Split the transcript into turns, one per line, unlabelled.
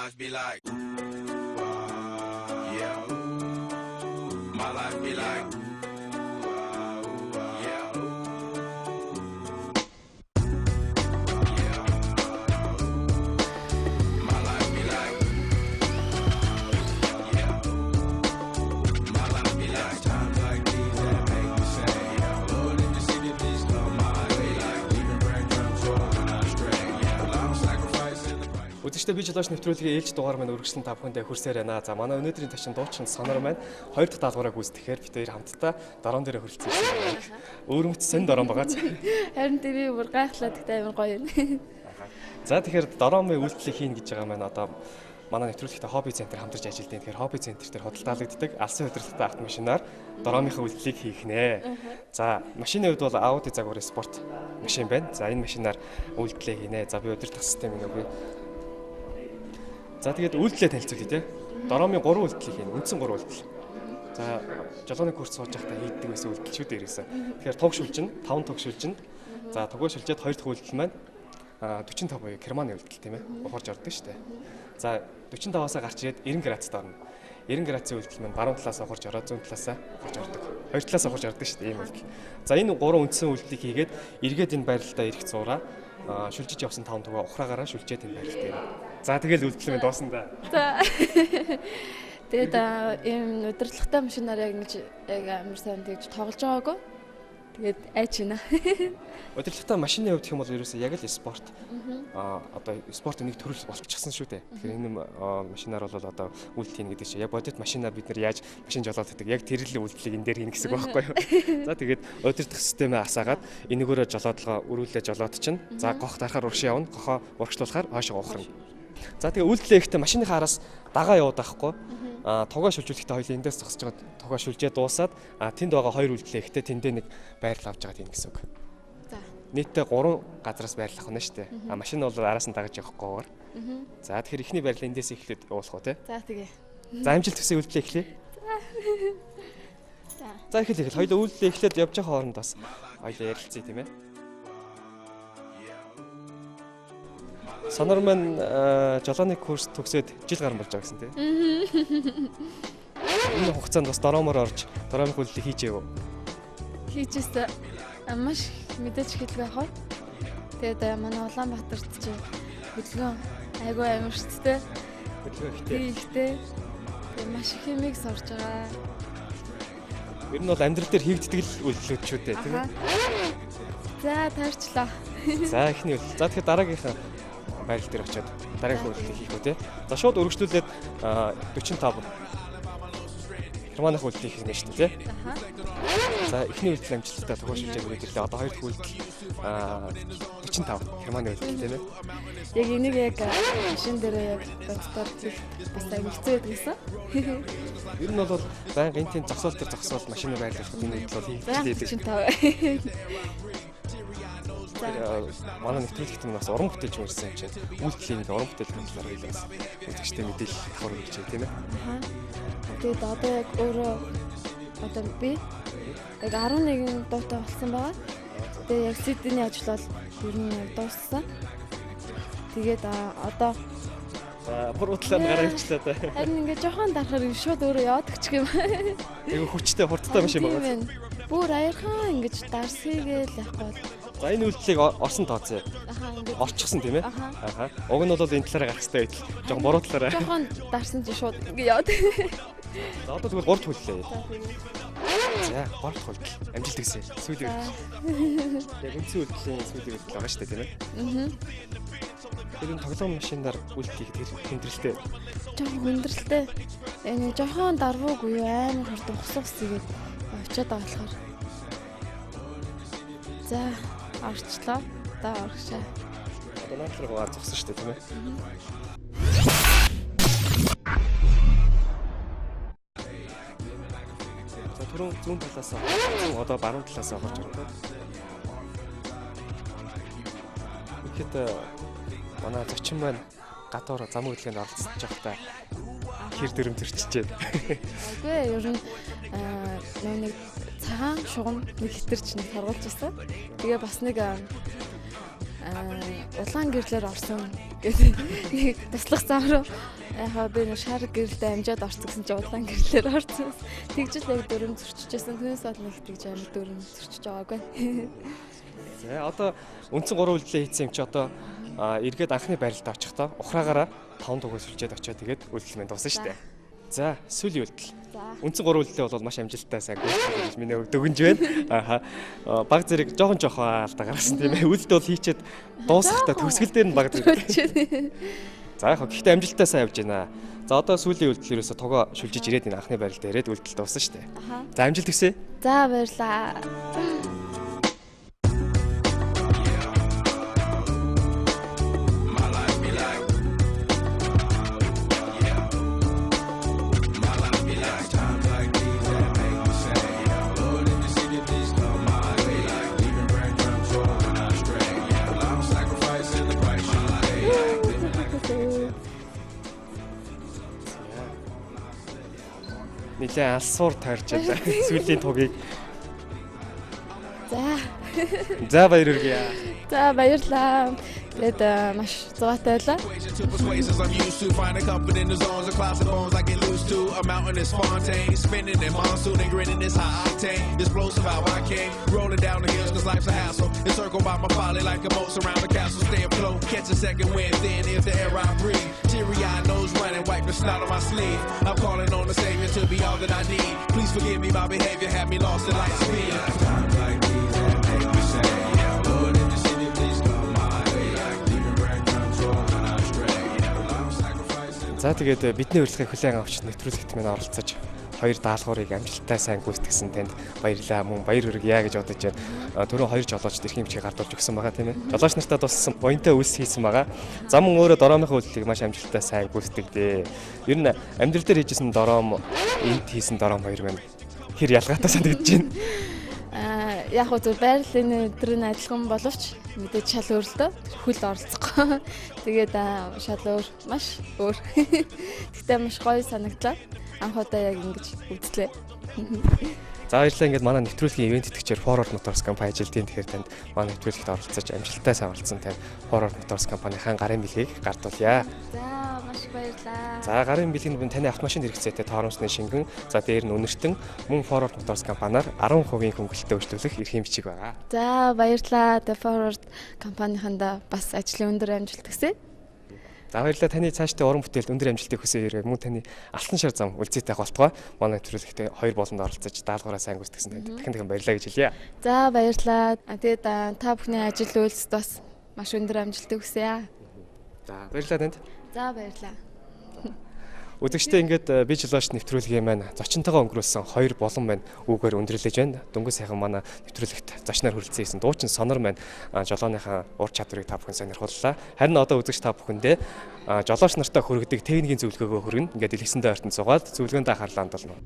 life be like. Yeah. My life be like.
Үзэгчдээ би жолооч нэвтрүүлгийн ээлж дугаар маань үргэлжлэн та бүхэндээ хүрсээр байна. За манай өнөөдрийн тачин дуучин сонор маань 2 дахь даалгавраа гүйцэтгэхээр бид хоёр хамтдаа дорон дээр хөрөлцсөн юм. Өөрөмт сэн дорон байгаа.
Харин би бүр гайхлаа гэхдээ амар гоё юм.
За тэгэхээр доромын үйлдэлийг хийн гэж байгаа маань одоо манай нэвтрүүлэгтээ хобби центр хамтарч ажилладаг. Тэгэхээр хобби центр дээр хөдөлтаалагддаг алсын удирдлагатай автомашинаар доромынхаа үйлдэлийг хийх нэ. За машины хувьд бол Audi загварын спорт машин байна. За энэ машинаар үйлдэлээ хийнэ. За би удирдах систем өгье. За тэгээд үйлдэлээ танилцуулъя те. Доромын 3 үйлдэл хийнэ. Үндсэн 3 үйлдэл. За жолооны курс сууж байхдаа хийдэг байсан үйлдэл шүү дээ ерөөсөө. Тэгэхээр тугшүүлж нь 5 тугшүүлж нь. За тугшүүлжээд 2 дахь үйлдэл маань 45 буюу Германы үйлдэл тийм ээ. Ухарж ордог шүү дээ. За 45-аас гарч ирээд 90 градусд орно. 90 градусын үйлдэл маань баруун талаас ухарж ороод зүүн талаас ухарж ордог. Хоёр талаас ухарж ордог шүү дээ ийм үйлдэл. За энэ 3 үндсэн үйлдэлийг хийгээд эргээд энэ байралтаа ирэх зураа шүлжиж явсан 5 тугаа ухраагаараа шүлжээд энэ байралт дээр. За тэгэл үйлдэл минь дуусан да.
За. Тэгээд ийм удирдлагатай машинаар яг ингэж яг амар сайн тэгж тоглож байгаагүй. Тэгээд айч байна.
Удирдлагатай машины хувьд гэх юм бол ерөөсөө яг л спорт. Одоо спортын нэг төрөл болчихсон шүү дээ. Тэгэхээр энэ машинаар бол одоо үйлдэл хийнэ гэдэг чинь яг бодит машинаар бид нар яаж машин жолоод байдаг. Яг тэр л үйлдэлийг энэ дээр хийнэ гэсэн үг байхгүй юу? За тэгээд удирдах системээ асаагаад энэгээрээ жолоодлогоо өрүүлээ жолоод чинь. За гох дарахаар уршин явна. Гохоо урагшлуулахаар хойшоо ухрна. За тэгээ үйлдэлээ ихтэй машиныхаа араас дагаа яваад байхгүй. Тугаа шүлжүүлэхдээ хоёул эндээс зогсож байгаа тугаа шүлжээ дуусаад тэнд байгаа 2 үйлдэлээ ихтэй тэндээ нэг байрлал авч байгаа тийм гэсэн үг.
За.
Нийтдээ 3 газараас байрлах нь шүү дээ. Машин бол араас нь дагаж явахгүйгээр. За тэгэхээр ихний байрлал эндээс эхлээд явуулах уу те?
За тэгээ.
За амжилт төсөө үйлдэлээ эхлэе. За эхлэе. Хоёул үйлдэлээ эхлээд явж байгаа хооронд бас хоёул ярилцъя тийм ээ. Сонор маань жолооны курс төгсөөд жил гарсан болж байгаа гэсэн тийм. Энэ хугацаанд бас доромоор орж доромын үйлдэл хийжээв.
Хийжээсээ маш мэдээж хэлгүй яах вэ? Тэгээд манай Улаанбаатарт чи хөдөлгөөн айгүй амар шүү дээ. Хөдөлгөөн ихтэй. Тэгээд маш их хэмиг сурж байгаа.
Ер нь бол амьдрал дээр хийгддэг л үйлдэлүүд шүү дээ тийм ээ.
За таарчлаа.
За эхний үйлдэл. За тэгэхээр дараагийнхаа байрал дээр очиод дараагийн үйлдэл хийх үү те. За шууд өргөжлүүлээд 45 Германы үйлдэл хийх нэ шүү дээ те. За эхний үйлдэл амжилттай төгөөшүүлж байгаа үйлдэлээ одоо хоёр дахь үйлдэл 45 Германы үйлдэл тийм ээ.
Яг энийг яг машин дээр яг боддоор бас хэцүү байдаг гэсэн.
Ер нь бол баян гинтийн зогсоол дээр зогсоол машины байрлуулах энэ үйлдэл бол
хийгддэг.
Манай нэвтрүүлэгт нь бас уран бүтээлч мөрсөн юм чинь үйлдэлийн уран бүтээлчийн талаар хэлээс үзэгчтэй мэдээлэл давхар өгч байгаа тийм ээ.
Тэгээд одоо яг өөрөө одоо би яг 11 дуутай болсон байгаа. Тэгээд яг CD-ний ажил бол ер нь дууссан. Тэгээд одоо
бүр утлаа гараа ивчлээ да.
Харин ингээд жоохон дарахаар шууд өөрөө яваад гэх юм.
Айгу хүчтэй хурдтай машин байгаа.
Бүр аяархан ингэж дарсгийгээл явахгүй.
За энэ үйлдэлийг орсон тооцоо. Орчихсон тийм ээ. Уг нь бол энэ талаараа гарах хэрэгтэй байтал. Жохон буруу талаараа.
Жохон дарсан чи шууд ингэ яваад.
За одоо тэгвэл 3 дахь үйлдэлээ. За 3 дахь үйлдэл. Амжилт хүсье. Сүүлийн үйлдэл. Яг үндсэн үйлдэлийн сүүлийн үйлдэл байгаа шүү дээ тийм ээ. Тэр энэ тоглоом машинаар үйлдэл хийхэд хөндрөлтэй.
Жохон хөндрөлтэй. Энэ жохон дарвуугүй юу амар хурд ухсуус игээд очиод байгаа болохоор. За орчлоо. Одоо орхшаа.
Одоо наадлага гар зогсон шүү дээ тийм ээ. За түрүүн зүүн талаас одоо баруун талаас орж байгаа. Ихэд манай зочин маань гадуур зам хөдөлгөөнд оролцож байхдаа хэр дөрэм төрчихжээ.
Үгүй ер нь нэг цагаан шугам нэг хитэрч нэг харгуулж байсан. Тэгээ бас нэг улаан гэрлэр орсон гэдэг нэг туслах зам руу яхаа би нэг шар гэрлэлтэй амжаад орсон гэсэн чинь улаан гэрлэлээр орсон. Тэгжл яг дүрм зөрчижсэн. Түүнээс бол нэг тэгж амар дүрм зөрчиж байгаагүй.
За одоо үндсэн 3 үйлдэлээ хийсэн юм чи одоо эргээд анхны байралд очихдоо ухраагаараа 5 дугуйс үлчээд очиод тэгээд үйлдэл минь дуусна шүү дээ. За сүүлийн үйлдэл. Үндсэн 3 үйлдэлээ бол маш амжилттай сайн гүйцэтгэж миний өгдөг гэж байна. Баг зэрэг жоохон алдаа гаргасан тийм ээ. Үйлдэл бол хийчихэд дуусахтаа төгсгөл дээр нь баг зэрэг. За яг гэхдээ амжилттай сайн явж байна. За одоо сүүлийн үйлдэл ерөөсө тогоо шүлжиж ирээд энэ анхны байралд ирээд үйлдэл дуусна шүү дээ. За амжилт хүсье.
За баярлаа.
Нилээ алсуур тойрч байна. Сүүлийн тугийг. За баяр хүргэе.
За баярлаа. Тэгээд маш зовоотой байлаа.
I'm used to finding comfort in the zones of clouds and bones I get loose to. A mountain is Fontaine, spinning in monsoon and grinning is high octane. Explosive how I came, rolling down the hills cause life's a hassle. Encircled by my folly like a moat surround the castle. Stay afloat, catch a second wind, then if the air I breathe. Teary-eyed nose running, wipe the snot on my sleeve. I'm calling on the Savior to be all that I need. Please forgive me, my behavior had me lost in light speed. Times like these that make me say, yeah, Lord in the city, please come my way. Like leaving wreck control when I stray. Yeah, I'm sacrificing.
За тэгээд бидний урилгыг хүлээн авч нэвтрүүлэгт минь оролцож хоёр даалгаврыг амжилттай сайн гүйцэтгсэн танд баярлалаа. Мөн баяр хүргье гэж бодож байна. Түрүү хоёр жолоочд эрхийн бичгийг гардуулж өгсөн байгаа тийм ээ. Жолооч нартаа туссан буянтай үйлс хийсэн байгаа. За мөн өөрөө дороомынхаа үйлдэлийг маш амжилттай сайн гүйцэтгдээ. Ер нь амьдрал дээр хийжсэн дороом, энд хийсэн дороом хоёр байна. Хэр ялгаатай санагдаж байна.
Яг уу байрлалын өдрийн адилхан боловч мэдээж шал өөрлөлтөө хөл оролцохгүй. Тэгээд шал өөр, маш өөр. Гэхдээ маш гоё санагдлаа. Анх удаа яг ингэж үзлээ.
За баярлалаа. Ингээд манай нэвтрүүлгийн ивент итгэгчээр Forward Motors компани ажилтны тэгэхээр танд манай нэвтрүүлэгт оролцож амжилттай сайн оролцсон танд Forward Motors компанийн гарын бэлгийг гардуулъя.
За маш баярлалаа.
За гарын бэлгийн нь таны автомашин хэрэгцээтэй тооромсны шингэн, за дээр нь үнэртэн мөн Forward Motors компаниар 10% хөнгөлөлтөд үйлчлүүлэх эрхийн бичиг байгаа.
За баярлалаа. The Forward компанийнханда бас ажлын өндөр амжилт хүсье.
За баярлалаа. Таны цаашдаа уран бүтээлд өндөр амжилтыг хүсье. Мөн таны алтан шар зам үлцээтэй болтугай. Манай нэвтрүүлэгт хоёр болонд оролцож даалгавраа сайн гүйцэтгсэн танд дахин баярлалаа гэж хэлье.
За баярлалаа. Тэгээд та бүхний ажил үйлс бас маш өндөр амжилтыг хүсье.
За баярлалаа танд.
За баярлалаа.
Үзэгчдээ ингээд би жолооч нэвтрүүлгийн маань зочинтойгоо өнгөрүүлсэн хоёр болон маань үүгээр өндөрлөж байна. Дөнгөж сайхан манай нэвтрүүлэгт зочноор хүрэлцэн хийсэн дуучин сонор маань жолооныхаа ур чадварыг та бүхэн сонирхоллоо. Харин одоо үзэгч та бүхэндээ жолооч нартай хүргэдэг техникийн зөвлөгөөгөө хүргэнэ. Ингээд дэлгэсэндээ ортон цугаад зөвлөгөөндөө анхаарлаа хандуулна.